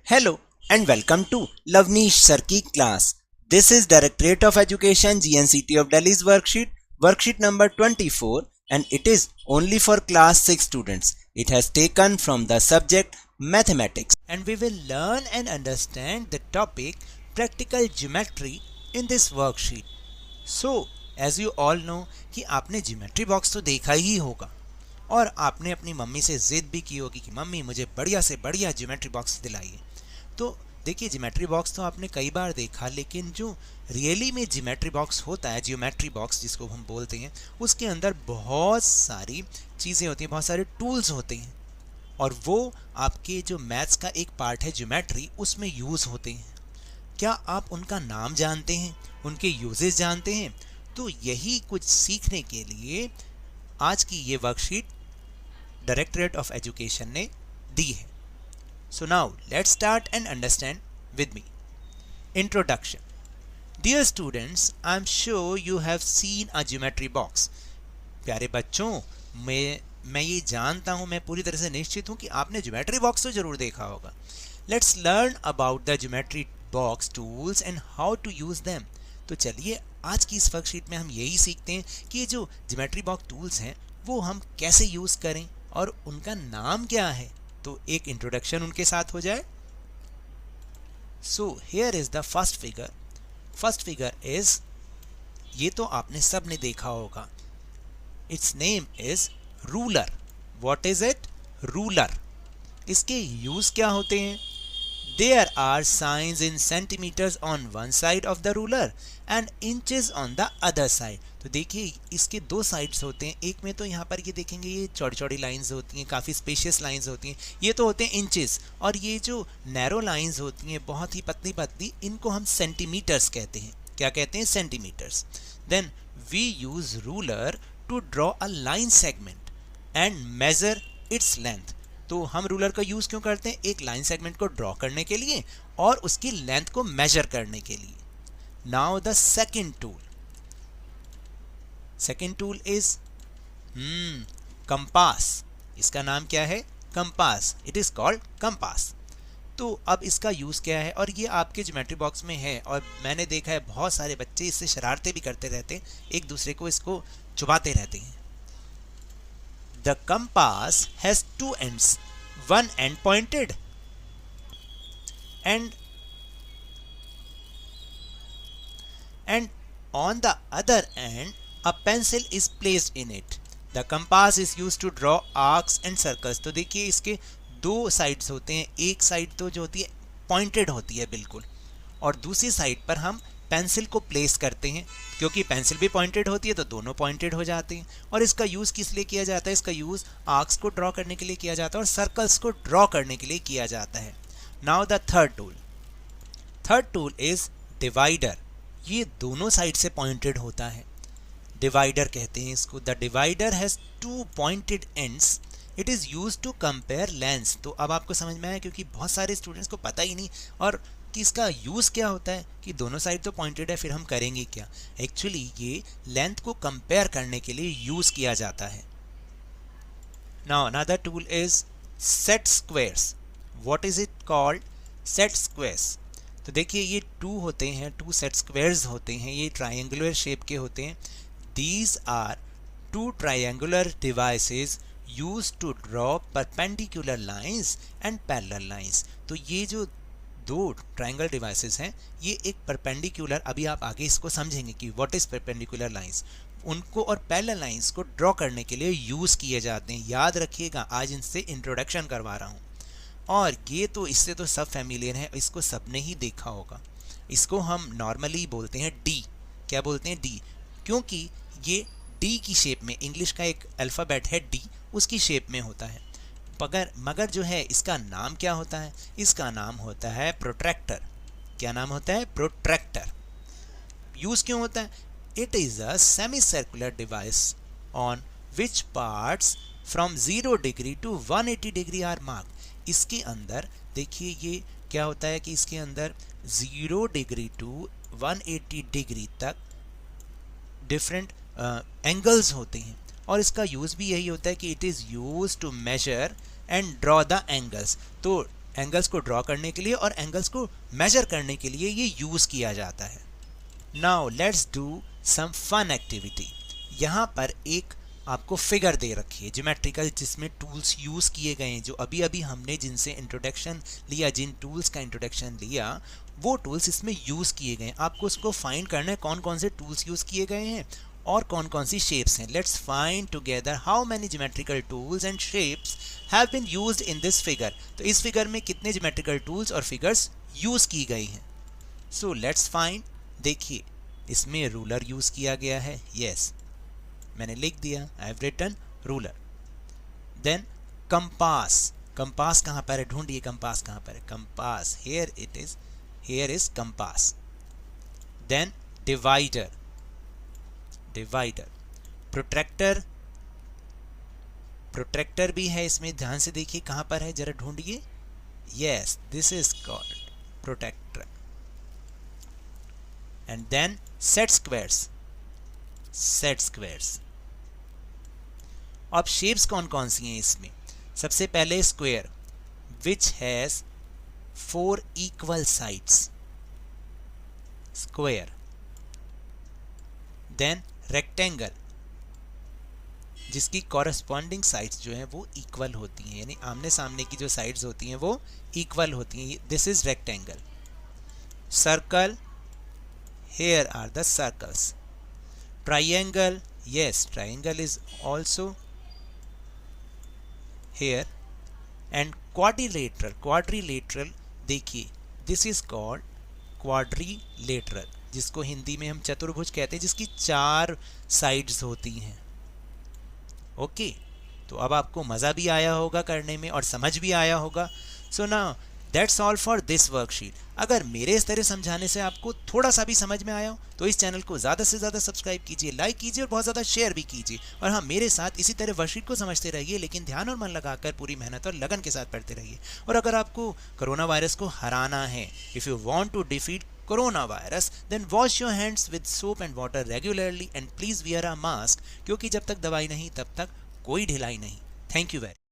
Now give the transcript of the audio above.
Hello and welcome to Lavneesh Sir की class. This is Directorate of Education GNCT of Delhi's worksheet number 24, and it is only for class 6 students. It has taken from the subject mathematics, and we will learn and understand the topic practical geometry in this worksheet. So, as you all know कि आपने geometry box तो देखा ही होगा और आपने अपनी mummy से जिद भी की होगी कि मम्मी मुझे बढ़िया से बढ़िया ज्योमेट्री बॉक्स दिलाइए। तो देखिए, ज्योमेट्री बॉक्स तो आपने कई बार देखा, लेकिन जो रियली में ज्योमेट्री बॉक्स होता है, ज्योमेट्री बॉक्स जिसको हम बोलते हैं, उसके अंदर बहुत सारी चीज़ें होती हैं, बहुत सारे टूल्स होते हैं और वो आपके जो मैथ्स का एक पार्ट है ज्योमेट्री, उसमें यूज़ होते हैं। क्या आप उनका नाम जानते हैं, उनके यूजेस जानते हैं? तो यही कुछ सीखने के लिए आज की ये वर्कशीट डायरेक्टरेट ऑफ एजुकेशन ने दी है। So now let's start and understand with me. Introduction. Dear students, I'm sure you have seen a geometry box. प्यारे बच्चों, मैं ये जानता हूँ, मैं पूरी तरह से निश्चित हूँ कि आपने ज्योमेट्री बॉक्स तो जरूर देखा होगा। Let's learn about the geometry box tools and how to use them. तो चलिए आज की इस वर्कशीट में हम यही सीखते हैं कि ये जो ज्योमेट्री बॉक्स टूल्स हैं वो हम कैसे यूज़ करें और उनका नाम क्या है। तो एक इंट्रोडक्शन उनके साथ हो जाए। So here is the first figure is, ये तो आपने सब ने देखा होगा, its name is ruler. What is it? Ruler. इसके यूज क्या होते हैं? There are signs in centimetres on one side of the ruler and inches on the other side. तो देखिए, इसके दो साइड्स होते हैं। एक में तो यहाँ पर ये देखेंगे, ये चौड़ी चौड़ी लाइंस होती हैं, काफ़ी स्पेशियस लाइंस होती हैं, ये तो होते हैं इंचेस, और ये जो नैरो लाइंस होती हैं बहुत ही पतली पतली, इनको हम सेंटीमीटर्स कहते हैं। क्या कहते हैं? Centimetres. Then we use ruler to draw a line segment and measure its length. तो हम रूलर का यूज़ क्यों करते हैं? एक लाइन सेगमेंट को ड्रॉ करने के लिए और उसकी लेंथ को मेजर करने के लिए। Now the second tool is compass. इसका नाम क्या है? Compass. It is called compass. तो अब इसका यूज़ क्या है? और ये आपके ज्योमेट्री बॉक्स में है और मैंने देखा है बहुत सारे बच्चे इससे शरारतें भी करते रहते हैं, एक दूसरे को इसको चुबाते रहते हैं। The compass has two ends, one end pointed and on the other end a pencil is placed in it. The compass is used to draw arcs and circles. तो देखिए, इसके दो साइड्स होते हैं। एक साइड तो जो होती है पॉइंटेड होती है बिल्कुल, और दूसरी साइड पर हम पेंसिल को प्लेस करते हैं, क्योंकि पेंसिल भी पॉइंटेड होती है तो दोनों पॉइंटेड हो जाते हैं। और इसका यूज़ किस लिए किया जाता है? इसका यूज़ आर्क्स को ड्रॉ करने के लिए किया जाता है और सर्कल्स को ड्रॉ करने के लिए किया जाता है। Now the third tool is divider. ये दोनों साइड से पॉइंटेड होता है, डिवाइडर कहते हैं इसको। The divider has two pointed ends. It is use to compare lengths. तो अब आपको समझ में आया, क्योंकि बहुत सारे स्टूडेंट्स को पता ही नहीं और कि इसका यूज़ क्या होता है, कि दोनों साइड तो पॉइंटेड है, फिर हम करेंगे क्या। एक्चुअली ये लेंथ को कंपेयर करने के लिए यूज़ किया जाता है। Now another tool is set squares. What is it called? Set squares. तो देखिए, ये टू सेट स्क्वायर्स होते हैं, ये ट्रायंगुलर शेप के होते हैं। These are two triangular devices use to draw perpendicular lines and parallel lines. तो ये जो दो ट्रायंगल डिवाइसेस हैं, ये एक परपेंडिकुलर, अभी आप आगे इसको समझेंगे कि व्हाट इज परपेंडिकुलर लाइंस, उनको और पैरेलल लाइंस को ड्रॉ करने के लिए यूज़ किए जाते हैं। याद रखिएगा, आज इनसे इंट्रोडक्शन करवा रहा हूँ और ये तो इससे तो सब फैमिलियर है, इसको सबने ही देखा होगा। इसको हम नॉर्मली बोलते हैं डी। क्या बोलते हैं? डी। क्योंकि ये डी की शेप में, इंग्लिश का एक अल्फ़ाबेट है डी, उसकी शेप में होता है। मगर जो है, इसका नाम क्या होता है? इसका नाम होता है प्रोट्रैक्टर। क्या नाम होता है? प्रोट्रैक्टर। यूज़ क्यों होता है? It is a semi circular device on which parts from 0 degree to 180 degree are marked. इसके अंदर देखिए, ये क्या होता है कि इसके अंदर 0 डिग्री टू 180 डिग्री तक डिफरेंट एंगल्स होते हैं, और इसका यूज़ भी यही होता है कि it is use to measure and draw the angles. तो एंगल्स को ड्रॉ करने के लिए और एंगल्स को मेजर करने के लिए ये यूज़ किया जाता है। Now let's do some fun activity. यहाँ पर एक आपको फिगर दे रखी है ज्योमेट्रिकल, जिसमें टूल्स यूज़ किए गए हैं। जो अभी अभी हमने जिनसे इंट्रोडक्शन लिया, जिन टूल्स का इंट्रोडक्शन लिया, वो टूल्स इसमें यूज़ किए गए हैं। आपको उसको फाइंड करना है कौन कौन से टूल्स यूज़ किए गए हैं और कौन कौन सी शेप्स हैं। Let's find together how many geometrical tools and shapes have been used in this figure. तो इस फिगर में कितने ज्योमेट्रिकल टूल्स और फिगर्स यूज़ की गई हैं। So let's find. देखिए इसमें रूलर यूज़ किया गया है, यस मैंने लिख दिया, I have written ruler. Then compass, compass कहाँ पर है, ढूंढिए कंपास कहाँ पर है, compass here it is, here is compass. Then divider, divider, protractor, protractor भी है इसमें, ध्यान से देखिए कहाँ पर है, जरा ढूंढिए, yes this is called protractor. And then set squares, set squares. अब शेप्स कौन कौन सी हैं इसमें। सबसे पहले square which has 4 equal sides, square. Then rectangle जिसकी कॉरस्पॉन्डिंग साइड्स जो हैं वो इक्वल होती हैं, यानी आमने सामने की जो साइड्स होती हैं वो इक्वल होती हैं, this is rectangle. Circle, here are the circles. Triangle, yes triangle is also here. And quadrilateral, quadrilateral देखिए this is called quadrilateral, जिसको हिंदी में हम चतुर्भुज कहते हैं, जिसकी 4 साइड्स होती हैं। ओके तो अब आपको मज़ा भी आया होगा करने में और समझ भी आया होगा। So now that's all for this worksheet. अगर मेरे इस तरह समझाने से आपको थोड़ा सा भी समझ में आया हो तो इस चैनल को ज़्यादा से ज़्यादा सब्सक्राइब कीजिए, लाइक कीजिए और बहुत ज़्यादा शेयर भी कीजिए। और हाँ, मेरे साथ इसी तरह वर्कशीट को समझते रहिए, लेकिन ध्यान और मन लगाकर पूरी मेहनत और लगन के साथ पढ़ते रहिए। और अगर आपको कोरोना वायरस को हराना है, if you want to defeat corona virus, then wash your hands with soap and water regularly and please wear a mask, क्योंकि जब तक दवाई नहीं तब तक कोई ढिलाई नहीं। Thank you very